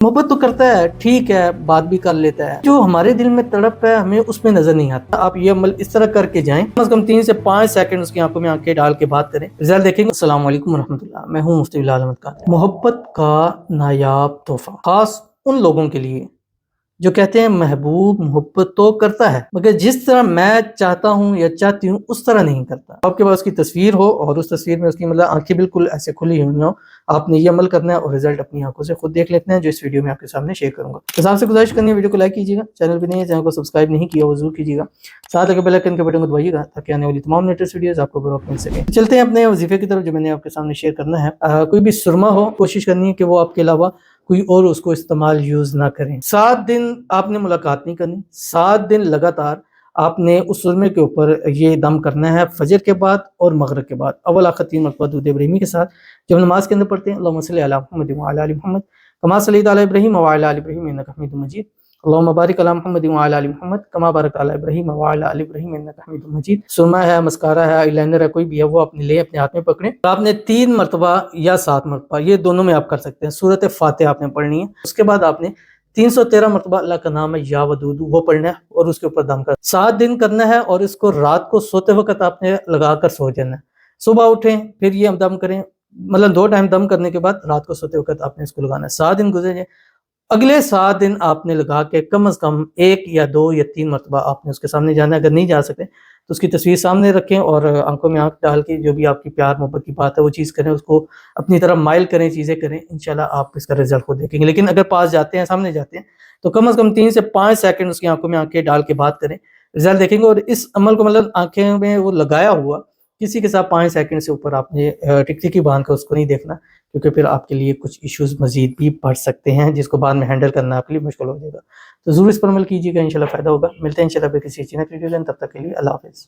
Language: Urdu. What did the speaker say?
محبت تو کرتا ہے، ٹھیک ہے، بات بھی کر لیتا ہے، جو ہمارے دل میں تڑپ ہے ہمیں اس میں نظر نہیں آتا۔ آپ یہ عمل اس طرح کر کے جائیں، کم از کم 3 سے 5 سیکنڈ اس کی آنکھوں میں آنکھیں ڈال کے بات کریں، رزلٹ دیکھیں گے۔ السلام علیکم ورحمۃ اللہ، میں ہوں مفتی بلال احمد قادری۔ محبت کا نایاب تحفہ خاص ان لوگوں کے لیے جو کہتے ہیں محبوب محبت تو کرتا ہے مگر جس طرح میں چاہتا ہوں یا چاہتی ہوں اس طرح نہیں کرتا۔ آپ کے پاس اس کی تصویر ہو اور اس تصویر میں اس کی آنکھیں بالکل ایسے کھلی ہوئی ہوں، آپ نے یہ عمل کرنا ہے اور رزلٹ اپنی آنکھوں سے خود دیکھ لیتے ہیں، جو اس ویڈیو میں آپ کے سامنے شیئر کروں گا۔ تو آپ سے گزارش کرنی ہے ویڈیو کو لائک کیجیے گا، چینل پہ نہیں ہے چینل کو سبسکرائب نہیں کیا وہ ضرور کیجیے گا، ساتھ لگے بیل آئیکن کے بٹن کو دبائیے گا تاکہ آنے والی تمام لیٹسٹ ویڈیوز آپ کو بروقت مل سکے۔ چلتے ہیں اپنے وظیفے کی طرف جو میں نے آپ کے سامنے شیئر کرنا ہے۔ کوئی بھی سرما ہو کوشش کرنی ہے کہ وہ آپ کے علاوہ کوئی اور اس کو استعمال یوز نہ کریں۔ 7 دن آپ نے ملاقات نہیں کرنی، 7 دن لگاتار آپ نے اس سرمے کے اوپر یہ دم کرنا ہے، فجر کے بعد اور مغرب کے بعد، اول آخر 3 مرتبہ درود ابراہیمی کے ساتھ جب نماز کے اندر پڑھتے ہیں۔ اللہم صلی علی محمد وعلی آل محمد کما صلیت علی ابراہیم وعلی آل ابراہیم انک حمید مجید، اللہم بارک علی محمد وعلی آل محمد کما بارکت علی ابراہیم وعلی آل ابراہیم انک حمید مجید۔ سرما ہے، مسکارا ہے، آئی لائنر ہے، کوئی بھی ہے وہ اپنے لے اپنے ہاتھ میں پکڑیں، آپ نے 3 مرتبہ یا 7 مرتبہ یہ دونوں میں آپ کر سکتے ہیں سورۃ فاتحہ آپ نے پڑھنی ہے۔ اس کے بعد آپ نے 313 مرتبہ اللہ کا نام ہے یا ودود وہ پڑھنا ہے اور اس کے اوپر دم کرنا 7 دن کرنا ہے، اور اس کو رات کو سوتے وقت آپ نے لگا کر سو جانا ہے۔ صبح اٹھیں پھر یہ دم کریں، مطلب 2 ٹائم دم کرنے کے بعد رات کو سوتے وقت آپ نے اس کو لگانا ہے۔ 7 دن گزر جائیں، اگلے 7 دن آپ نے لگا کے کم از کم 1 یا 2 یا 3 مرتبہ آپ نے اس کے سامنے جانا ہے۔ اگر نہیں جا سکتے تو اس کی تصویر سامنے رکھیں اور آنکھوں میں آنکھ ڈال کے جو بھی آپ کی پیار محبت کی بات ہے وہ چیز کریں، اس کو اپنی طرف مائل کریں، چیزیں کریں، انشاءاللہ آپ اس کا رزلٹ خود دیکھیں گے۔ لیکن اگر پاس جاتے ہیں، سامنے جاتے ہیں تو کم از کم 3 سے 5 سیکنڈ اس کی آنکھوں میں آنکھیں ڈال کے بات کریں، رزلٹ دیکھیں گے۔ اور اس عمل کو مطلب آنکھیں میں وہ لگایا ہوا کسی کے ساتھ 5 سیکنڈ سے اوپر آپ نے ٹکٹکی باندھ کر اس کو نہیں دیکھنا، کیونکہ پھر آپ کے لیے کچھ ایشوز مزید بھی بڑھ سکتے ہیں جس کو بعد میں ہینڈل کرنا آپ کے لیے مشکل ہو جائے گا۔ تو ضرور اس پر عمل کیجیے گا، انشاءاللہ فائدہ ہوگا۔ ملتے ہیں انشاءاللہ پھر کسی چیز میں ویڈیو، تب تک کے لیے اللہ حافظ۔